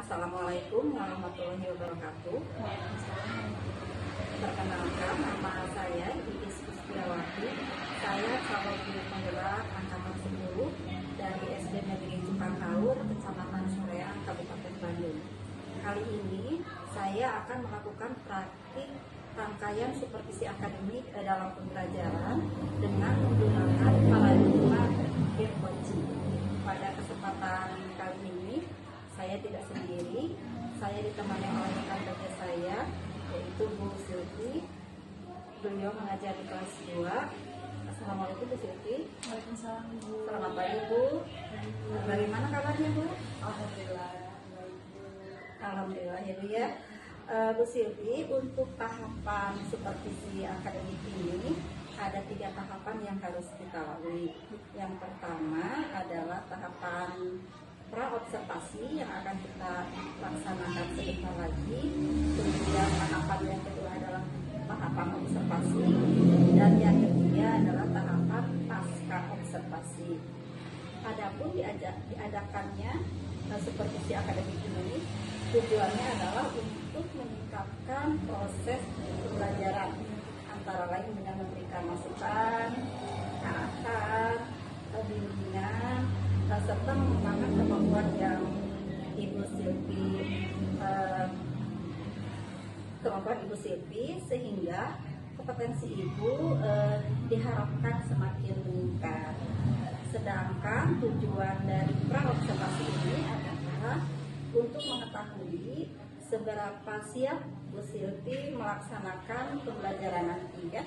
Assalamualaikum warahmatullahi wabarakatuh. Perkenalkan, nama saya Iis Kustiawati. Saya calon guru penggerak angkatan 10 dari SD Negeri Cipakaur, Kecamatan Soreang, Kabupaten Bandung. Kali ini saya akan melakukan praktik rangkaian supervisi akademik dalam pembelajaran dengan menggunakan paradigma peer coaching. Pada kesempatan kali ini saya tidak sendiri, saya ditemani oleh rekan kerja saya, yaitu Bu Silvi. Beliau mengajar di kelas 2. Assalamualaikum Bu Silvi. Waalaikumsalam Bu. Selamat pagi Bu. Bagaimana kabarnya Bu? Alhamdulillah. Alhamdulillah ya Bu ya. Bu Silvi, untuk tahapan supervisi akademik ini ada 3 tahapan yang harus kita lalui. Yang pertama adalah tahapan pra-observasi yang akan kita laksanakan sebentar lagi. Kemudian tahapan yang kedua adalah tahapan observasi, dan yang ketiga adalah tahapan pasca observasi. Adapun diadakannya supervisi akademik ini tujuannya adalah untuk meningkatkan proses pembelajaran, antara lain dengan memberikan masukan, arahan, bimbingan, serta mengembangkan kemampuan yang Ibu Silvi, sehingga kompetensi Ibu diharapkan semakin meningkat. Sedangkan tujuan dari pra-observasi ini adalah untuk mengetahui seberapa siap Bu Silvi melaksanakan pembelajaran nanti ya.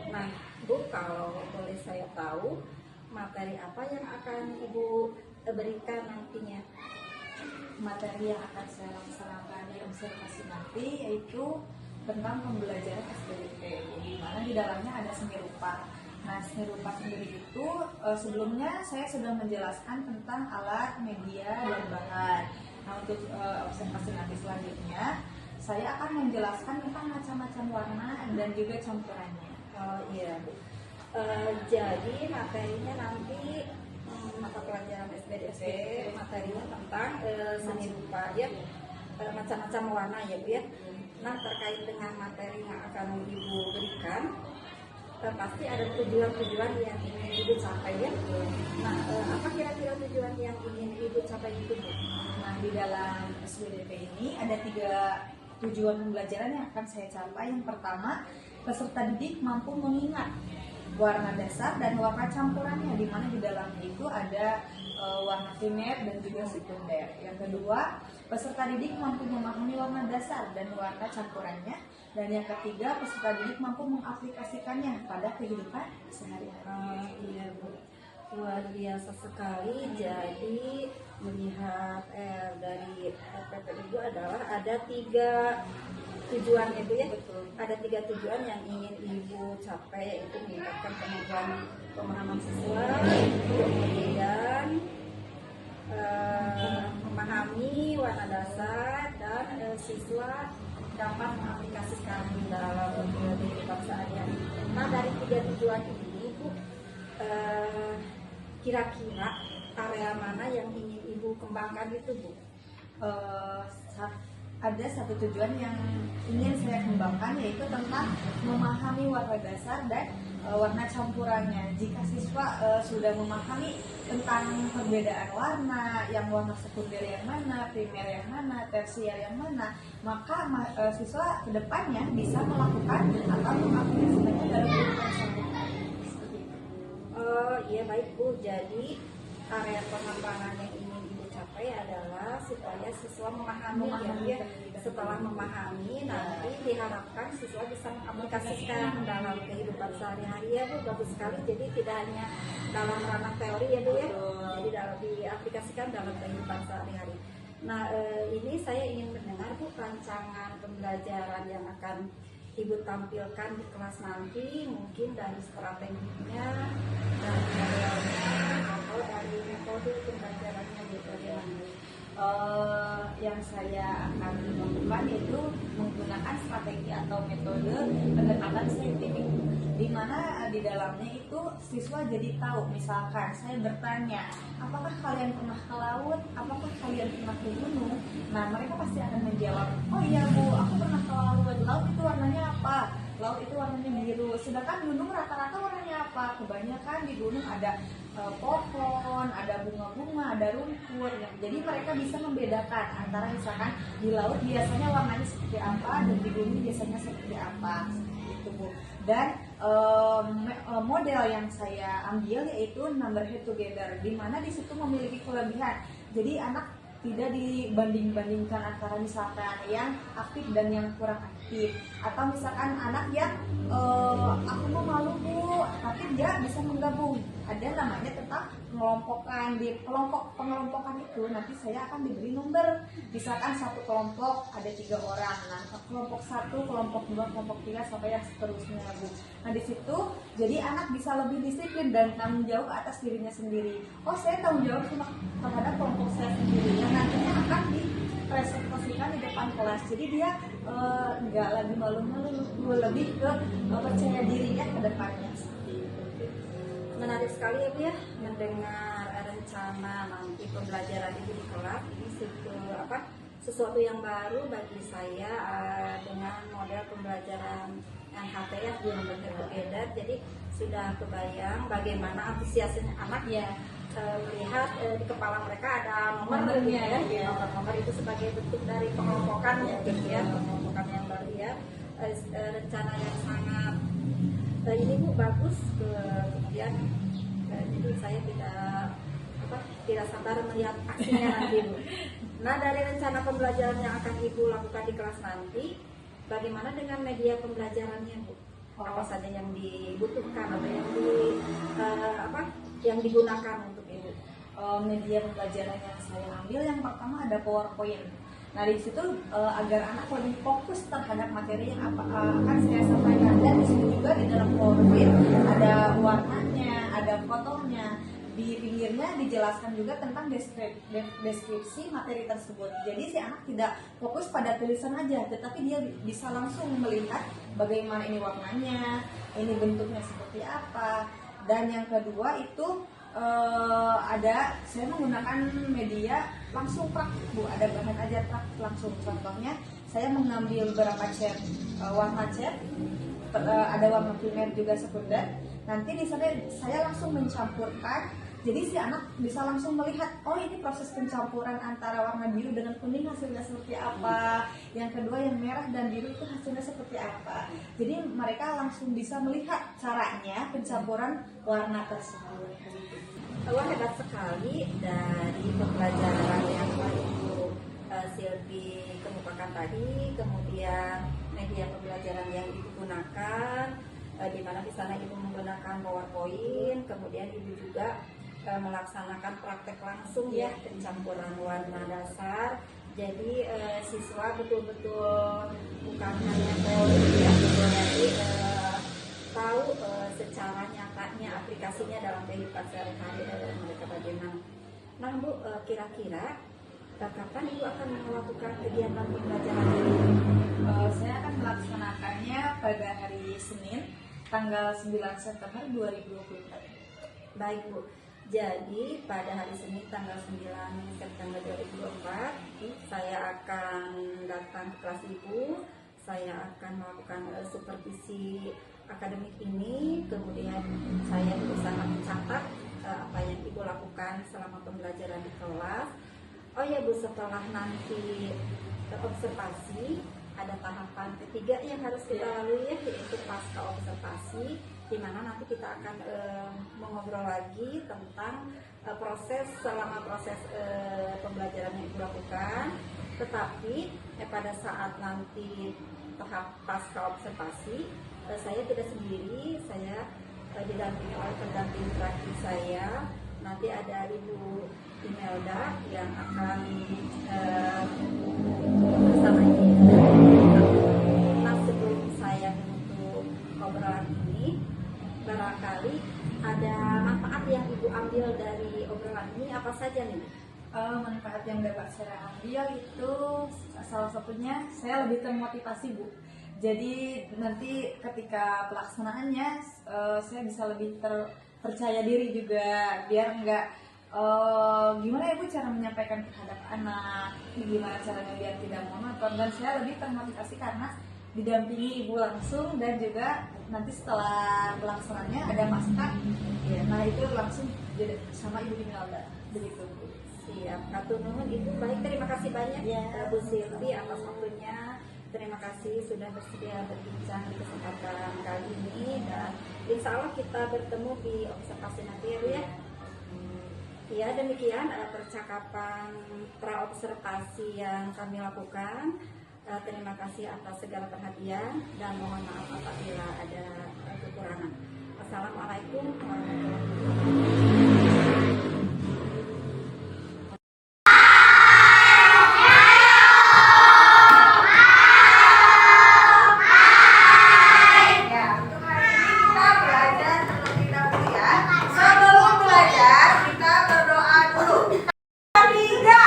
Nah Bu, kalau boleh saya tahu, materi apa yang akan Ibu berikan nantinya? Materi yang akan saya laksanakan di observasi nanti yaitu tentang pembelajaran SBDP, di mana di dalamnya ada seni rupa. Nah, seni rupa sendiri itu sebelumnya saya sudah menjelaskan tentang alat, media, dan bahan. Nah, untuk observasi nanti selanjutnya saya akan menjelaskan tentang macam-macam warna dan juga campurannya. Oh iya Bu. Jadi materinya nanti mata pelajaran SBDP, materinya tentang seni rupa ya, macam-macam warna ya Bu ya. Nah, terkait dengan materi yang akan Ibu berikan, pasti ada tujuan-tujuan yang ingin Ibu capai ya. Nah, apa kira-kira tujuan yang ingin Ibu capai itu Bu? Nah, di dalam SBDP ini ada 3 tujuan pembelajaran yang akan saya capai. Yang pertama, peserta didik mampu mengingat warna dasar dan warna campurannya, di mana di dalamnya itu ada warna primer dan juga sekunder. Yang kedua, peserta didik mampu memahami warna dasar dan warna campurannya. Dan yang ketiga, peserta didik mampu mengaplikasikannya pada kehidupan sehari-hari. Iya Bu, luar biasa sekali. Jadi melihat dari RPP Ibu adalah ada 3 tujuan Ibu ya. Betul. Ada 3 tujuan yang ingin Ibu capai, yaitu meningkatkan kemampuan pemahaman siswa, kemudian memahami warna dasar, dan siswa dapat mengaplikasikan dalam kehidupan sehari-hari. Nah, dari 3 tujuan ini Bu, kira-kira area mana yang ingin Ibu kembangkan itu Bu? Ada 1 tujuan yang ingin saya kembangkan, yaitu tentang memahami warna dasar dan warna campurannya. Jika siswa sudah memahami tentang perbedaan warna, yang warna sekunder yang mana, primer yang mana, tersier yang mana, maka siswa kedepannya bisa melakukan atau mengaplikasikannya dalam kehidupan sehari-hari. Oh iya, baik Bu. Jadi area pengembangan yang ingin Ibu capai adalah supaya siswa memahami ya. Setelah memahami, nanti diharapkan siswa bisa mengaplikasikan dalam kehidupan sehari-hari ya Bu. Bagus sekali. Jadi tidak hanya dalam ranah teori ya Bu ya. Jadi diaplikasikan dalam kehidupan sehari-hari. Nah, ini saya ingin mendengar Bu rancangan pembelajaran yang akan Ibu tampilkan di kelas nanti, mungkin dari strateginya, dari modelnya, atau dari metode pembelajarannya gitu ya. Yang saya akan lakukan yaitu menggunakan strategi atau metode pendekatan saintifik. di mana di dalamnya itu siswa jadi tahu, misalkan saya bertanya, apakah kalian pernah ke laut, apakah kalian pernah ke gunung, nah mereka pasti akan menjawab, oh iya Bu, aku pernah ke laut. Laut itu warnanya apa? Laut itu warnanya biru. Sedangkan gunung rata-rata warnanya apa? Kebanyakan di gunung ada pohon, ada bunga-bunga, ada rumput. Jadi mereka bisa membedakan antara misalkan di laut biasanya warnanya seperti apa dan di gunung biasanya seperti apa. Itu Bu. Dan model yang saya ambil yaitu number head together, di mana di situ memiliki kelebihan. Jadi anak tidak dibanding-bandingkan antara misalkan yang aktif dan yang kurang aktif, atau misalkan anak yang aku mau malu Bu, tapi dia bisa menggabung. Ada namanya tentang pengelompokan. Di kelompok pengelompokan itu nanti saya akan diberi nomor, misalkan satu kelompok ada 3 orang, nah kelompok 1, kelompok 2, kelompok 3 sampai yang seterusnya Bu. Nah di situ jadi anak bisa lebih disiplin dan tanggung jawab atas dirinya sendiri. Oh saya tanggung jawab cuma terhadap kelompok saya sendiri yang nantinya akan dipresentasikan di depan kelas. Jadi dia nggak lagi malu-malu, lebih ke percaya dirinya ke depannya. Menarik sekali ya Bu ya, mendengar rencana nanti pembelajaran Ibu di kelas. Ini sesuatu yang baru bagi saya dengan model pembelajaran NHT ya, Number Head Together. Jadi sudah kebayang bagaimana antusiasnya anak ya melihat di kepala mereka ada nomornya ya. Nomor itu sebagai bentuk dari pengelompokan ya gitu ya, pengelompokan yang baru ya. Rencana yang sangat ini Bu bagus, kemudian jadi saya tidak sabar melihat aksinya nanti Bu. Nah dari rencana pembelajaran yang akan Ibu lakukan di kelas nanti, bagaimana dengan media pembelajarannya Bu? Apa saja yang dibutuhkan atau yang digunakan untuk Ibu? Media pembelajaran yang saya ambil yang pertama ada PowerPoint. Nah di situ agar anak lebih fokus terhadap materi yang akan saya sampaikan. Dan di situ juga di dalam PowerPoint ada warnanya, ada fotonya. Di pinggirnya dijelaskan juga tentang deskripsi materi tersebut. Jadi si anak tidak fokus pada tulisan aja, tetapi dia bisa langsung melihat bagaimana ini warnanya, ini bentuknya seperti apa. Dan yang kedua itu saya menggunakan media langsung praktik Bu, ada bahan ajar praktik langsung. Contohnya saya mengambil beberapa cat, warna cat, ada warna primer juga sekunder. Nanti di sana saya langsung mencampurkan, jadi si anak bisa langsung melihat, oh ini proses pencampuran antara warna biru dengan kuning hasilnya seperti apa, yang kedua yang merah dan biru itu hasilnya seperti apa. Jadi mereka langsung bisa melihat caranya pencampuran warna tersebut. Wah hebat sekali dari pembelajaran yang Ibu Silvi kemukakan tadi, kemudian media pembelajaran yang Ibu gunakan, di mana di sana Ibu menggunakan PowerPoint, kemudian Ibu juga melaksanakan praktek langsung ya pencampuran warna dasar. Jadi siswa betul-betul bukan hanya teori ya, tetapi tahu secara nyatanya aplikasinya dalam kehidupan sehari-hari mereka bagaimana. Nah Bu, kira-kira kapan Ibu akan melakukan kegiatan pembelajaran ini? Saya akan melaksanakannya pada hari Senin, tanggal 9 September 2024. Baik Bu, jadi pada hari Senin tanggal 9 September 2024 saya akan datang ke kelas Ibu. Saya akan melakukan supervisi akademik ini, kemudian saya berusaha mencatat apa yang Ibu lakukan selama pembelajaran di kelas. Oh ya Bu, setelah nanti observasi ada tahapan ketiga yang harus kita lalui ya, yaitu pasca observasi, di mana nanti kita akan mengobrol lagi tentang selama proses pembelajaran yang Ibu lakukan. Tetapi pada saat nanti tahap pasca observasi, saya tidak sendiri, saya didampingi oleh pendamping terakhir saya. Nanti ada Ibu Imelda yang akan bersama ini. Nah sebelum saya menutup obrolan ini, barangkali ada manfaat yang Ibu ambil dari obrolan ini apa saja nih? Manfaat yang dapat saya ambil itu salah satunya saya lebih termotivasi Bu. Jadi nanti ketika pelaksanaannya saya bisa lebih terpercaya diri juga, biar nggak gimana ya Bu cara menyampaikan terhadap anak, gimana caranya biar tidak monoton, dan saya lebih termotivasi karena didampingi ibu langsung, dan juga nanti setelah pelaksanaannya ada masak ya, nah itu langsung jadi sama Ibu Imelda begitu Bu. Siap, Katu Nuhun Ibu. Baik, terima kasih banyak Ya. Bu Silvi atas waktunya. Terima kasih sudah bersedia berbincang di kesempatan kali ini, dan insya Allah kita bertemu di observasi nanti ya Bu ya. Ya, demikian percakapan praobservasi yang kami lakukan. Terima kasih atas segala perhatian dan mohon maaf apabila ada kekurangan. Wassalamualaikum warahmatullahi wabarakatuh. Ya, untuk hari ini kita belajar terlebih dahulu ya. Sebelum belajar kita berdoa dulu. Tiga.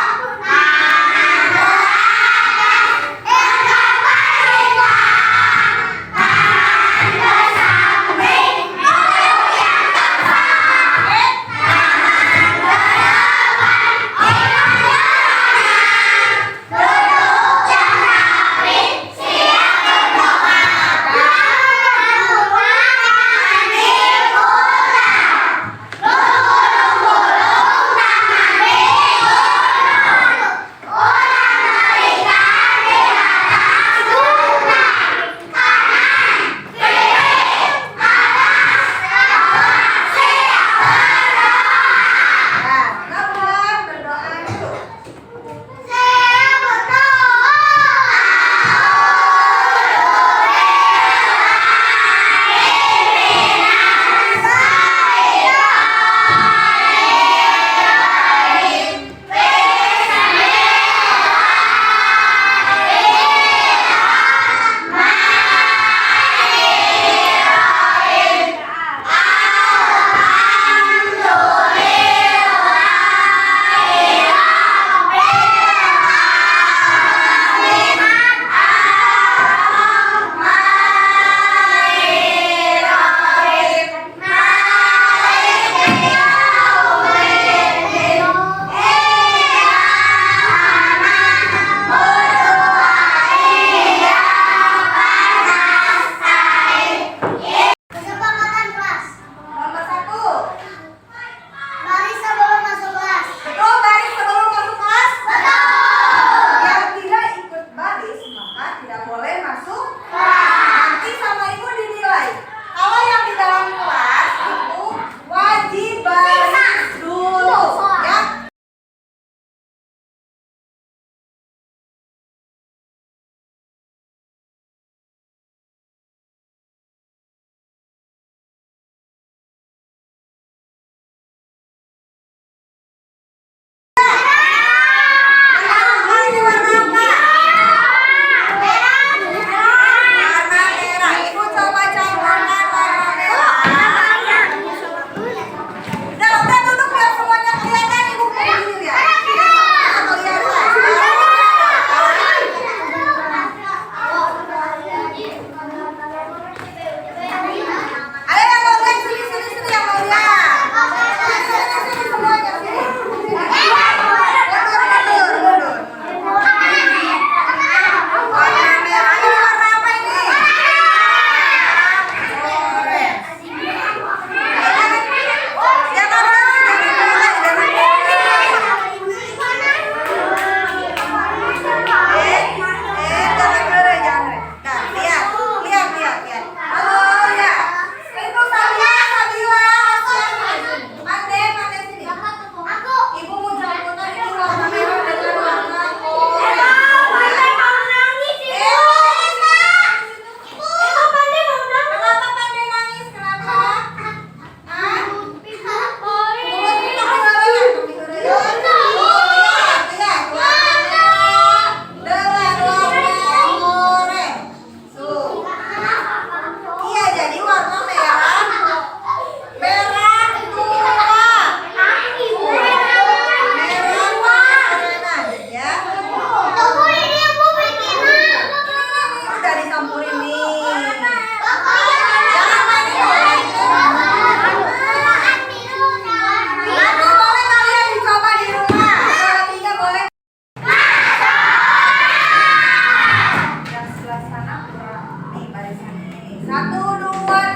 1, 2,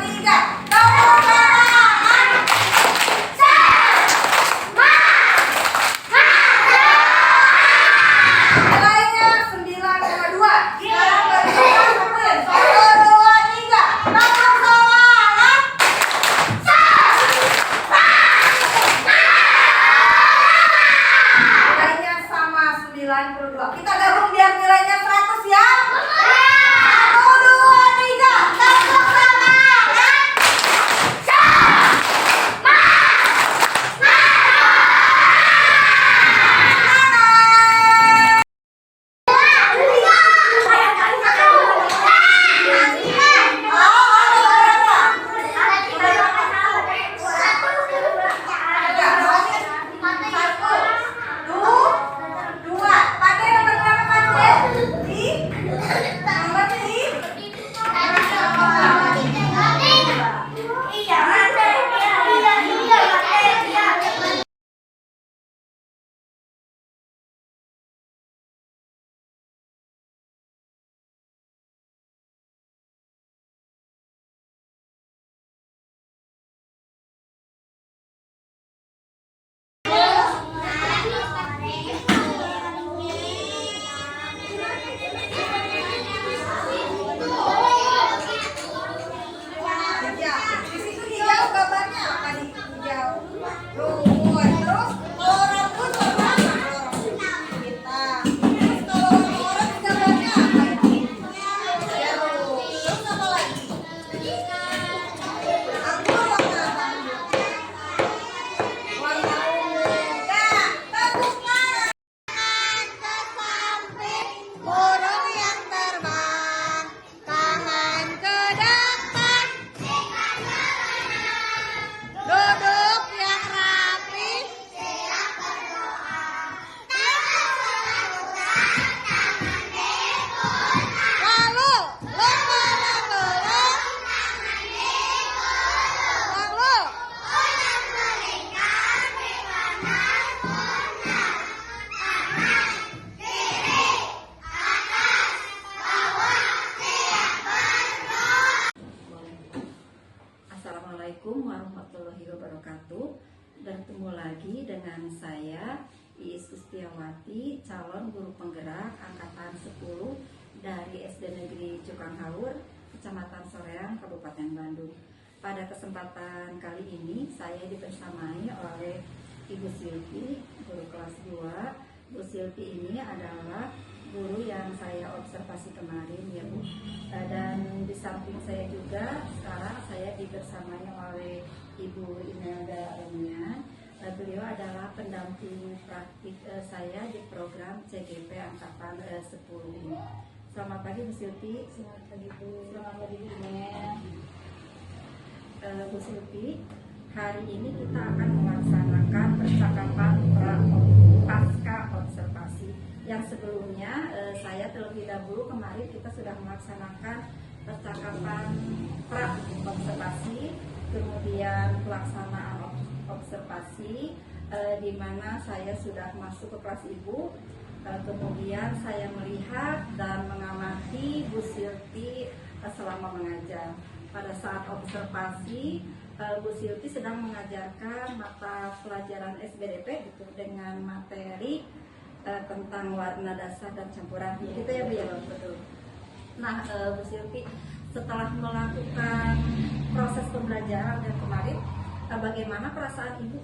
3. Tepuk tangan. Nilainya 9,2. Sekarang berikan sambil 1, 2, 3. Tepuk tangan. Nilainya sama 92. Kita gabung biar nilainya 100 ya. 1, 2, 3. Tepuk tangan. Di situ hijau gambarnya apa nih? Hijau. Rumput. Terus kalau rambut warna apa? Kalau rambut hitam. Terus kalau orang gambarnya apa nih? Jarum. Terus apa lagi? Anggur warna apa? Warna ungu. Nah, tepuk tangan. Ke samping, burung yang terbang. Tangan ke depan. Duduk yang rapi. Lalu lomba-lomba. Lalu Assalamualaikum warahmatullahi wabarakatuh. Bertemu lagi dengan saya Iis Kustiawati, calon guru penggerak angkatan 10 dari SD Negeri Cukanghaur, Kecamatan Soreang, Kabupaten Bandung. Pada kesempatan kali ini saya dibersamai oleh Ibu Silvi, guru kelas 2. Bu Silvi ini adalah guru yang saya observasi kemarin ya Bu. Dan di samping saya juga sekarang saya dibersamai oleh Ibu Imelda Remnya. Beliau adalah pendamping praktik saya di program CGP angkatan 10 ini. Selamat pagi Bu Silvi. Selamat pagi Bu. Selamat pagi Bu Imel. Bu Silvi, hari ini kita akan melaksanakan percakapan pasca observasi. Yang sebelumnya saya terlebih dahulu kemarin kita sudah melaksanakan percakapan pra observasi, kemudian pelaksanaan observasi di mana saya sudah masuk ke kelas ibu, kemudian saya melihat dan mengamati Bu Silvi selama mengajar. Pada saat observasi, Bu Silvi sedang mengajarkan mata pelajaran SBDP gitu, dengan materi tentang warna dasar dan campuran. Gitu ya Bu ya, betul. Nah, Bu Silvi, setelah melakukan proses pembelajaran yang kemarin, bagaimana perasaan Ibu?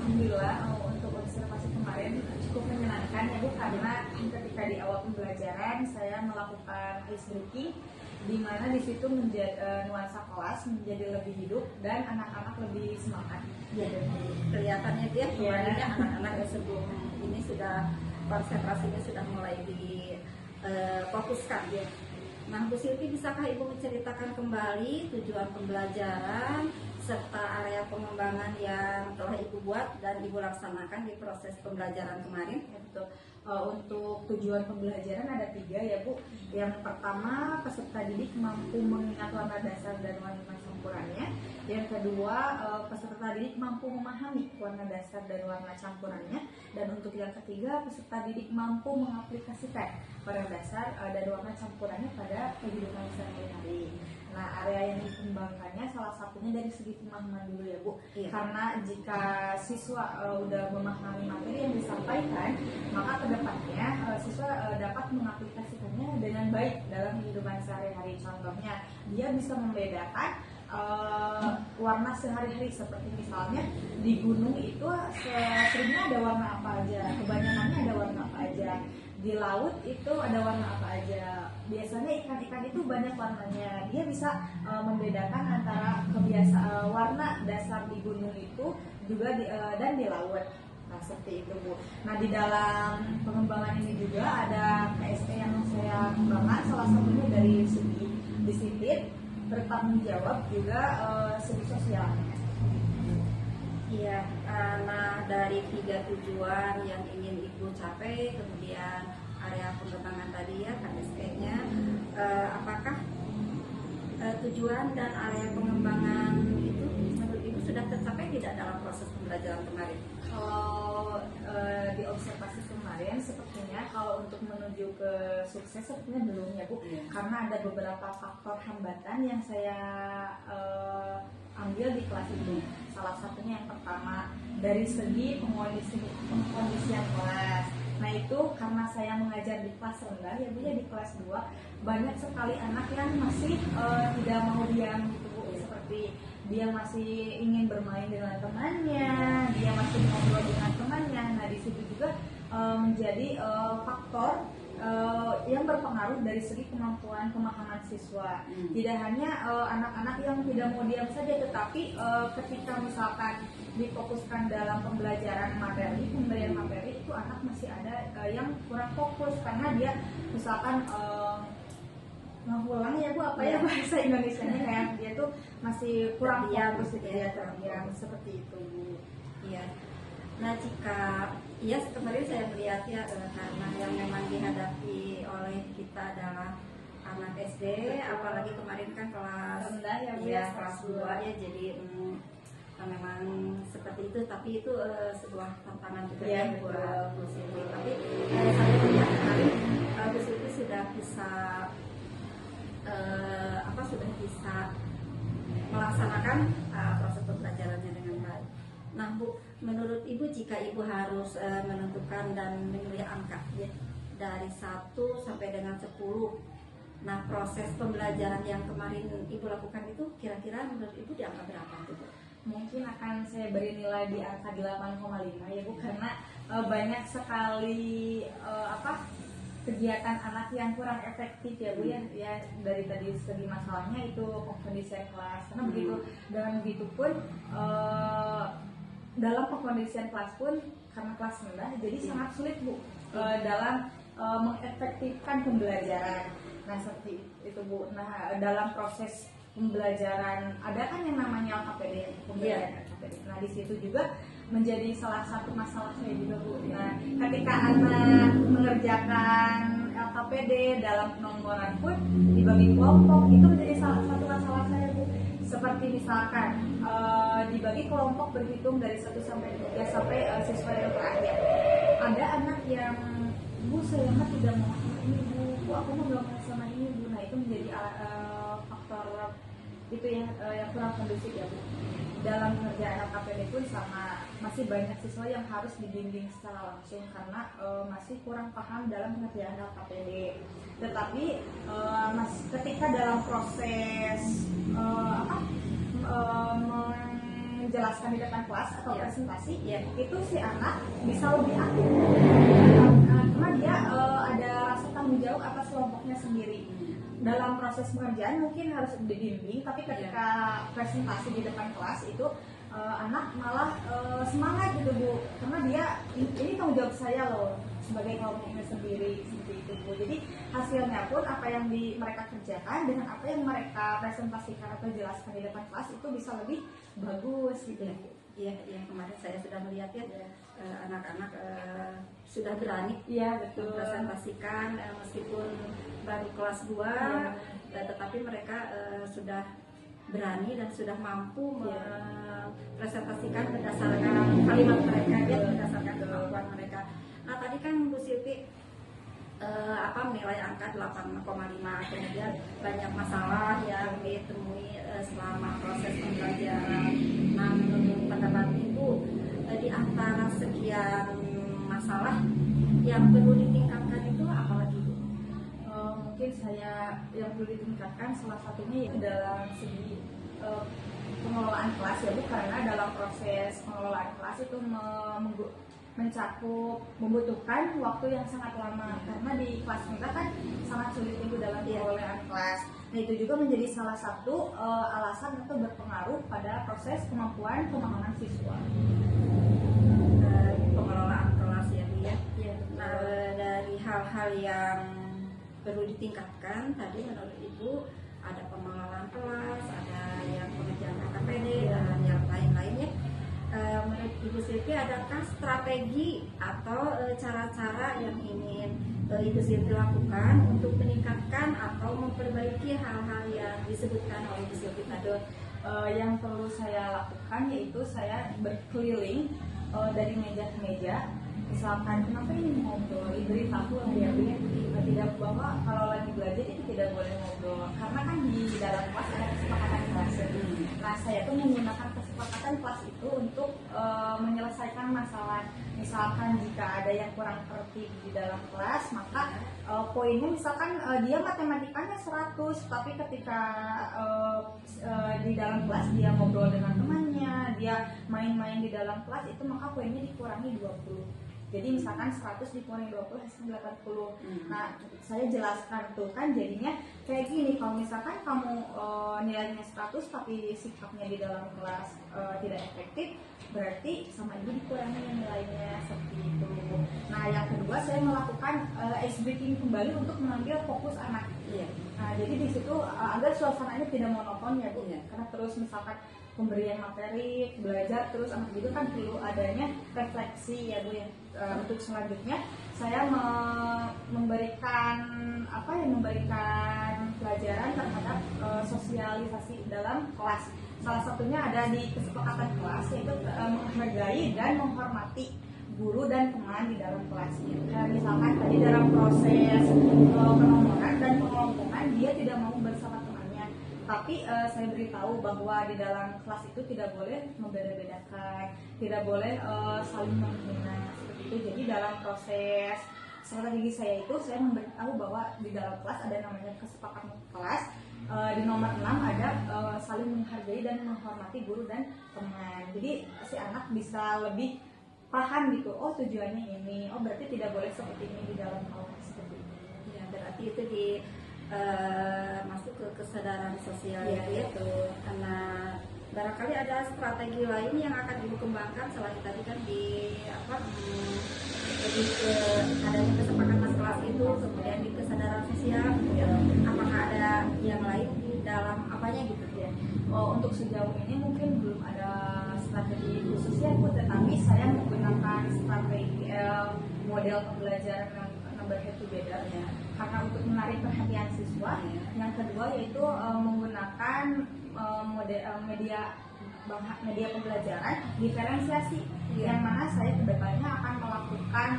Alhamdulillah untuk observasi kemarin cukup menyenangkan ya Bu, karena ketika di awal pembelajaran saya melakukan ice breaking, di mana di situ nuansa kelas menjadi lebih hidup dan anak-anak lebih semangat. Ya, kelihatannya dia kemarinnya anak-anak sebelum ini sudah konsentrasinya sudah mulai difokuskan ya. Nah, Bu Silvi, bisakah Ibu menceritakan kembali tujuan pembelajaran serta area pengembangan yang telah Ibu buat dan Ibu laksanakan di proses pembelajaran kemarin? Ya, betul. Untuk tujuan pembelajaran ada 3 ya Bu. Yang pertama, peserta didik mampu mengingat warna dasar dan warna campurannya. Yang kedua, peserta didik mampu memahami warna dasar dan warna campurannya. Dan untuk yang ketiga, peserta didik mampu mengaplikasikan warna dasar dan warna campurannya pada kehidupan sehari-hari. Nah, mengembangkannya salah satunya dari segi pemahaman dulu ya Bu. Iya. Karena jika siswa udah memahami materi yang disampaikan, maka kedepannya siswa dapat mengaplikasikannya dengan baik dalam kehidupan sehari-hari. Contohnya, dia bisa membedakan warna sehari-hari, seperti misalnya di gunung itu seringnya ada warna apa aja, kebanyakannya ada warna apa aja, di laut itu ada warna apa aja, biasanya ikan-ikan itu banyak warnanya. Dia bisa membedakan antara kebiasaan warna dasar di gunung itu juga dan di laut. Nah, seperti itu Bu. Nah, di dalam pengembangan ini juga ada KSP yang saya kembangkan, salah satunya dari segi disiplin, bertanggung jawab, juga segi sosialnya. Iya, nah dari 3 tujuan yang ingin Ibu capai, kemudian area pengembangan tadi ya KSP-nya, apakah tujuan dan area pengembangan itu menurut Ibu sudah tercapai tidak dalam proses pembelajaran kemarin? Kalau di observasi kemarin sepertinya kalau untuk menuju ke sukses sepertinya belum ya Bu, karena ada beberapa faktor hambatan yang saya ambil di kelas itu. Salah satunya yang pertama dari segi pengkondisian kelas. Nah, itu karena saya mengajar di kelas rendah ya Bu, ya di kelas 2 banyak sekali anak yang masih tidak mau diam gitu Bu, seperti dia masih ingin bermain dengan temannya, dia masih ngobrol dengan temannya. Nah, di situ juga menjadi faktor yang berpengaruh dari segi kemampuan pemahaman siswa. Tidak hanya anak-anak yang tidak mau diam saja, tetapi ketika misalkan difokuskan dalam pembelajaran materi, pemberian materi, itu anak masih ada yang kurang fokus karena dia misalkan ngulang ya Bu, apa ya bahasa Indonesianya, kayak dia tuh masih kurang fokus gitu ya, terdiam seperti itu Bu. Iya. Nah, jika ya kemarin saya melihat ya, karena yang memang dihadapi oleh kita adalah anak SD, apalagi kemarin kan kelas rendah ya Bu, ya, ya, kelas 2 ya, jadi memang seperti itu, tapi itu sebuah tantangan juga ya buat Bu Sylvi. Tapi saya melihat kemarin Bu Sylvi sudah bisa sudah bisa melaksanakan proses pembelajarannya dengan baik. Nah Bu, menurut Ibu jika Ibu harus menentukan dan memilih angka ya, dari 1 sampai dengan 10, nah proses pembelajaran yang kemarin Ibu lakukan itu kira-kira menurut Ibu di angka berapa tuh Bu? Mungkin akan saya beri nilai di angka 8,5 ya Bu, karena banyak sekali kegiatan anak yang kurang efektif ya Bu ya, dari tadi segi masalahnya itu pengkondisian kelas, karena begitu, dan begitu pun dalam pengkondisian kelas pun karena kelas rendah jadi sangat sulit Bu dalam mengefektifkan pembelajaran. Nah, seperti itu Bu. Nah, dalam proses pembelajaran ada kan yang namanya LKPD, pembelajaran LKPD. Nah, di situ juga menjadi salah satu masalah saya juga Bu. Nah, ketika anak mengerjakan LKPD dalam penomboran pun dibagi kelompok, itu menjadi salah satu masalah saya Bu. Seperti misalkan dibagi kelompok berhitung dari 1 sampai 3 sampai siswa yang terakhir. Ada anak yang, Bu saya mah tidak mau ini Bu, aku mau belum sama ini Bu. Nah, itu menjadi faktor itu yang kurang kondusif ya Bu. Dalam pengerjaan LKPD pun sama, masih banyak siswa yang harus dibimbing secara langsung karena masih kurang paham dalam pengerjaan LKPD. Tetapi ketika dalam proses menjelaskan di depan kelas atau presentasi, itu si anak bisa lebih aktif karena dia ada rasa tanggung jawab atas kelompoknya sendiri. Dalam proses pengerjaan mungkin harus dibimbing, tapi ketika presentasi di depan kelas itu anak malah semangat gitu Bu, karena dia ini tanggung jawab saya loh sebagai kelompoknya sendiri, seperti itu Bu. Jadi hasilnya pun apa yang mereka kerjakan dengan apa yang mereka presentasikan atau jelaskan di depan kelas itu bisa lebih bagus gitu ya. Iya, kemarin saya sudah melihat ya, anak-anak sudah berani mempresentasikan meskipun baru kelas 2, tetapi mereka sudah berani dan sudah mampu mempresentasikan berdasarkan kalimat mereka, berdasarkan kemampuan mereka. Nah, tadi kan Bu Sylvi menilai angka 8,5, kemudian banyak masalah yang ditemui selama sekian masalah yang perlu ditingkatkan itu apalagi Bu? Mungkin saya yang perlu ditingkatkan salah satunya yaitu dalam segi pengelolaan kelas ya Bu, karena dalam proses pengelolaan kelas itu membutuhkan waktu yang sangat lama, karena di kelas kita kan sangat sulit itu dalam pengelolaan kelas. Nah, itu juga menjadi salah satu alasan atau berpengaruh pada proses kemampuan pemahaman siswa. Pengelolaan kelas ya Bu ya. Ya, Nah, dari hal-hal yang perlu ditingkatkan tadi menurut Ibu ada pengelolaan kelas, ada yang pengerjaan KKPD dan yang lain-lainnya. Menurut Ibu Silvi, adakah strategi atau cara-cara yang ingin Ibu Silvi lakukan untuk meningkatkan atau memperbaiki hal-hal yang disebutkan oleh Ibu Silvi tadi? Yang perlu saya lakukan yaitu saya berkeliling dari meja ke meja. Misalkan kenapa ini ngobrol, diberitahu ya Bu ya, tidak bahwa kalau lagi belajar itu tidak boleh ngobrol, karena kan di dalam kelas ada kesepakatan kelas. Nah, saya tuh menggunakan kesepakatan kelas itu untuk menyelesaikan masalah. Misalkan jika ada yang kurang tertib di dalam kelas, maka poinnya misalkan dia matematikanya 100, tapi ketika di dalam kelas dia ngobrol dengan temannya, dia main-main di dalam kelas, itu maka poinnya dikurangi 20. Jadi misalkan 100 dikurangi 20 hasilnya 80. Nah, saya jelaskan tuh kan jadinya kayak gini, kalau misalkan kamu nilainya 100 tapi sikapnya di dalam kelas tidak efektif, berarti sama ibu dikurangi nilainya seperti itu. Nah, yang kedua saya melakukan ice breaking kembali untuk mengambil fokus anak. Nah, jadi di situ agar suasananya tidak monoton ya Bu, karena terus misalkan pemberian materi, belajar terus anak itu kan perlu adanya refleksi ya Bu ya. Untuk selanjutnya saya memberikan pelajaran terhadap sosialisasi dalam kelas. Salah satunya ada di kesepakatan kelas, yaitu menghargai dan menghormati guru dan teman di dalam kelasnya. Misalkan tadi dalam proses penomoran dan pengelompokan dia tidak mau bersama temannya, tapi saya beritahu bahwa di dalam kelas itu tidak boleh membeda-bedakan, tidak boleh saling menghina seperti itu. Jadi dalam proses strategi saya itu saya memberitahu bahwa di dalam kelas ada namanya kesepakatan kelas. Di nomor 6 ada saling menghargai dan menghormati guru dan teman. Jadi si anak bisa lebih paham gitu, oh tujuannya ini, oh berarti tidak boleh seperti ini di dalam kelas seperti ini. Ya, berarti itu di masuk ke kesadaran sosial ya itu. Karena barangkali ada strategi lain yang akan Ibu kembangkan selain tadi kan lebih ke adanya kesepakatan kelas itu, kemudian di kesadaran sosial, apakah ada yang lain di dalam apanya gitu ya? Untuk sejauh ini mungkin belum ada strategi khususnya Bu, tetapi saya menggunakan strategi model pembelajaran number head together ya, karena untuk menarik perhatian siswa. Yang kedua yaitu menggunakan media pembelajaran diferensiasi, yang mana saya kedepannya akan melakukan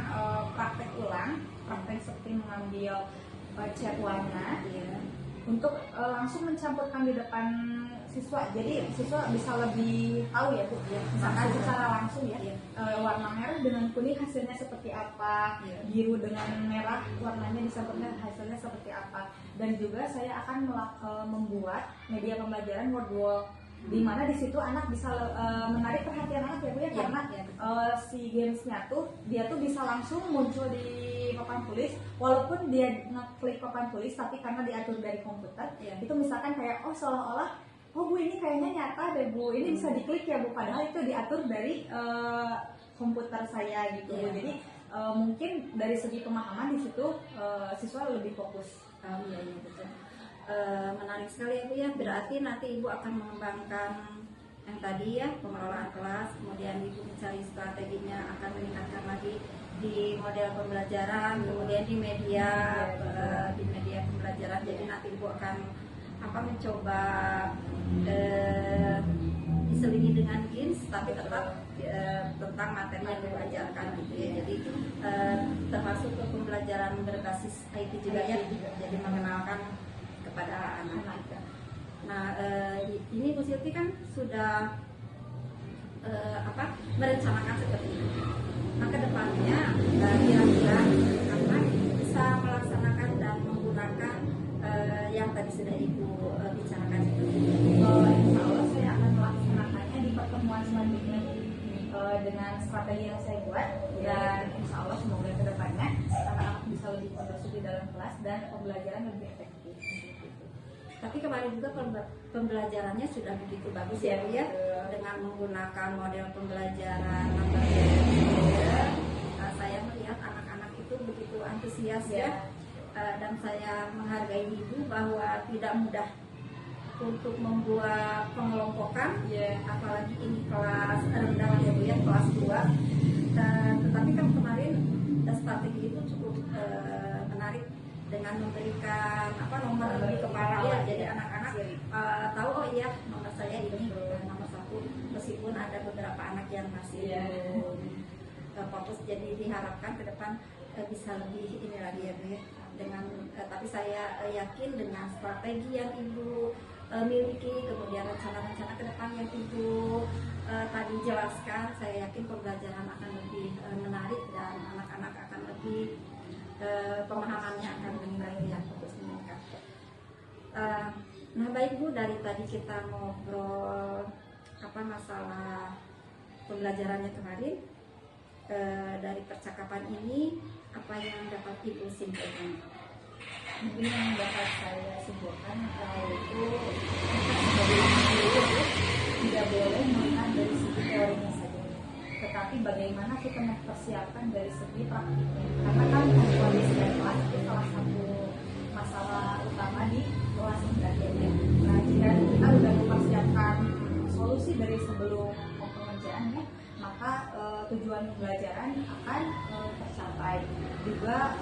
praktek ulang, praktek seperti mengambil cat warna untuk langsung mencampurkan di depan siswa. Jadi siswa bisa lebih tahu ya Bu, misalkan secara langsung ya, warna merah dengan kuning hasilnya seperti apa, biru dengan merah warnanya dicampurkan hasilnya seperti apa. Dan juga saya akan membuat media pembelajaran word wall, di mana di situ anak bisa menarik perhatian anak ya Bu ya, karena si gamesnya tuh dia tuh bisa langsung muncul di papan tulis, walaupun dia ngeklik papan tulis tapi karena diatur dari komputer, itu misalkan kayak oh seolah-olah oh Bu ini kayaknya nyata deh Bu, ini bisa diklik ya Bu, padahal itu diatur dari komputer saya gitu. Jadi mungkin dari segi pemahaman di situ siswa lebih fokus. Iya betul. Menarik sekali ya Bu ya, berarti nanti Ibu akan mengembangkan yang tadi ya, pengelolaan kelas, kemudian Ibu mencari strateginya akan meningkatkan lagi di model pembelajaran, kemudian di media pembelajaran. Jadi nanti Ibu akan mencoba diselingi dengan GINS, tapi tetap tentang materi yang diajarkan gitu ya. Jadi termasuk ke pembelajaran berbasis IT juga ya, jadi mengenalkan kepada anak. Nah, ini Bu Silvi kan sudah merencanakan seperti ini. Nah, kedepannya kira-kira akan bisa melaksanakan dan menggunakan yang tadi sudah Ibu bicarakan itu. Insya Allah saya akan melaksanakannya di pertemuan selanjutnya dengan strategi yang saya buat, dan insya Allah semoga kedepannya anak-anak bisa lebih kondusif di dalam kelas dan pembelajaran lebih efektif. Tapi kemarin juga pembelajarannya sudah begitu bagus ya Bu ya, dengan menggunakan model pembelajaran lambat belajar. Saya melihat anak-anak itu begitu antusias ya. Dan saya menghargai Ibu bahwa tidak mudah untuk membuat pengelompokan, apalagi ini kelas rendah ya Bu ya, kelas 2. Tetapi kan kemarin strategi itu cukup menarik dengan memberikan nomor di kepala ya, jadi anak-anak tahu oh iya nomor saya ini nomor 1, meskipun ada beberapa anak yang masih fokus. Jadi diharapkan ke depan bisa lebih ini lagi ya Bu ya, dengan tapi saya yakin dengan strategi yang Ibu miliki, kemudian rencana-rencana ke depan yang Ibu tadi jelaskan, saya yakin pembelajaran akan lebih menarik dan anak-anak akan lebih pemahamannya akan lebih baik ya, fokus meningkat. Nah baik Bu, dari tadi kita ngobrol masalah pembelajarannya kemarin, dari percakapan ini apa yang dapat Ibu simpulkan? Mungkin yang dapat saya simpulkan yaitu sebagai guru tidak boleh melihat dari segi teorinya saja, tetapi bagaimana kita mempersiapkan dari segi praktiknya. Karena kan kondisi dan kelas itu salah satu masalah utama di kelas belajarnya. Nah, jika kita sudah mempersiapkan solusi dari sebelum pengerjaannya, maka tujuan pembelajaran akan tercapai. Juga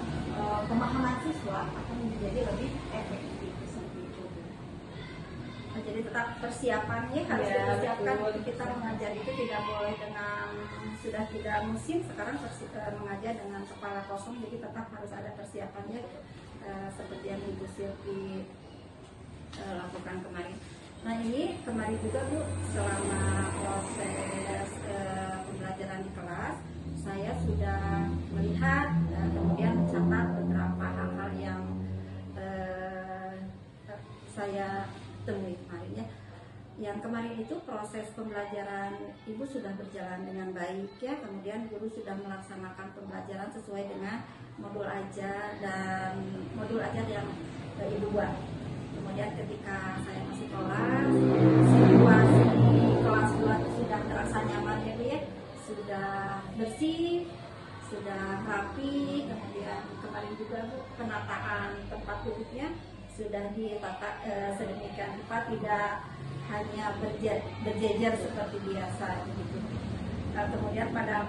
pemahaman siswa akan menjadi lebih efektif seperti itu. Jadi tetap persiapannya harus dipersiapkan. Betul. Kita mengajar itu tidak boleh dengan sudah tidak musim, sekarang mengajar dengan kepala kosong, jadi tetap harus ada persiapannya seperti yang Ibu Silvi lakukan kemarin. Nah ini kemarin juga Bu, selama proses pembelajaran di kelas, saya sudah melihat kemudian mencatat beberapa hal-hal yang saya temui kemarin ya. Yang kemarin itu proses pembelajaran Ibu sudah berjalan dengan baik ya, kemudian guru sudah melaksanakan pembelajaran sesuai dengan modul ajar dan modul ajar yang Ibu buat. Kemudian ketika saya masuk kelas, situasi kelas 2 itu sudah terasa nyaman ya Bu ya, sudah bersih, sudah rapi. Kemudian kemarin juga Bu, penataan tempat duduknya sudah ditata sedemikian rupa, tidak hanya berjejer seperti biasa gitu. Kemudian pada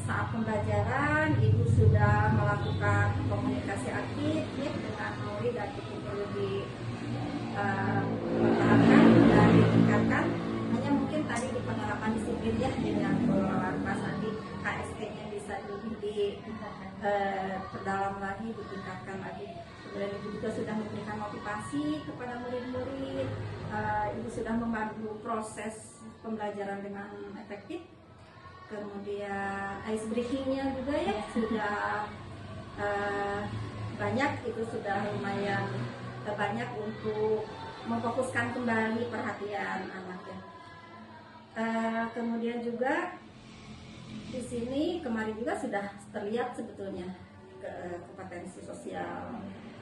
saat pembelajaran Ibu sudah melakukan komunikasi aktif ya, dengan murid dan itu perlu dipertahankan dan ditingkatkan. Hanya mungkin tadi di penerapan disiplin ya, dengan pengelolaan kelas nanti KST-nya bisa lebih diperdalam lagi, ditingkatkan lagi. Kemudian Ibu juga sudah memberikan motivasi kepada murid-murid. Ibu sudah membantu proses pembelajaran dengan efektif. Kemudian ice breaking-nya juga ya sudah banyak, itu sudah lumayan banyak untuk memfokuskan kembali perhatian anaknya. Kemudian juga di sini kemarin juga sudah terlihat sebetulnya kompetensi sosial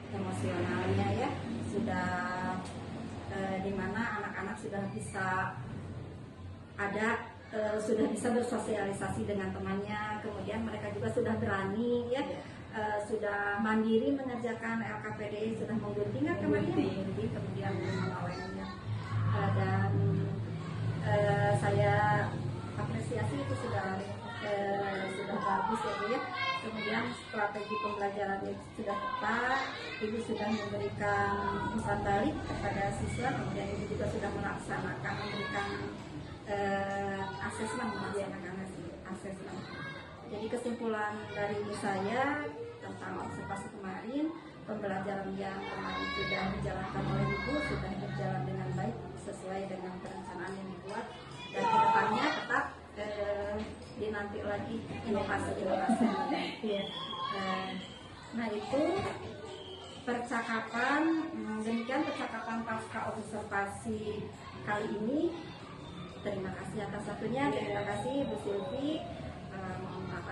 emosionalnya ya, sudah di mana anak-anak sudah bisa sudah bisa bersosialisasi dengan temannya. Kemudian mereka juga sudah berani ya, sudah mandiri mengerjakan LKPD, sudah menggunting kan kemarin, kemudian menolaknya. Dan saya apresiasi itu sudah bagus ya Bu ya. Kemudian strategi pembelajarannya sudah tepat, Ibu sudah memberikan umpan balik kepada siswa, kemudian Ibu juga sudah memberikan asesmen. Jadi kesimpulan dari saya tentang observasi kemarin, pembelajaran yang kemarin sudah dijalankan oleh Ibu sudah berjalan dengan baik sesuai dengan perencanaan yang dibuat, dan kedepannya tetap dinanti lagi inovasi-inovasi. Iya. Nah itu percakapan, demikian percakapan pasca observasi kali ini. Terima kasih atas waktunya, terima kasih Bu Silvi. Mohon maaf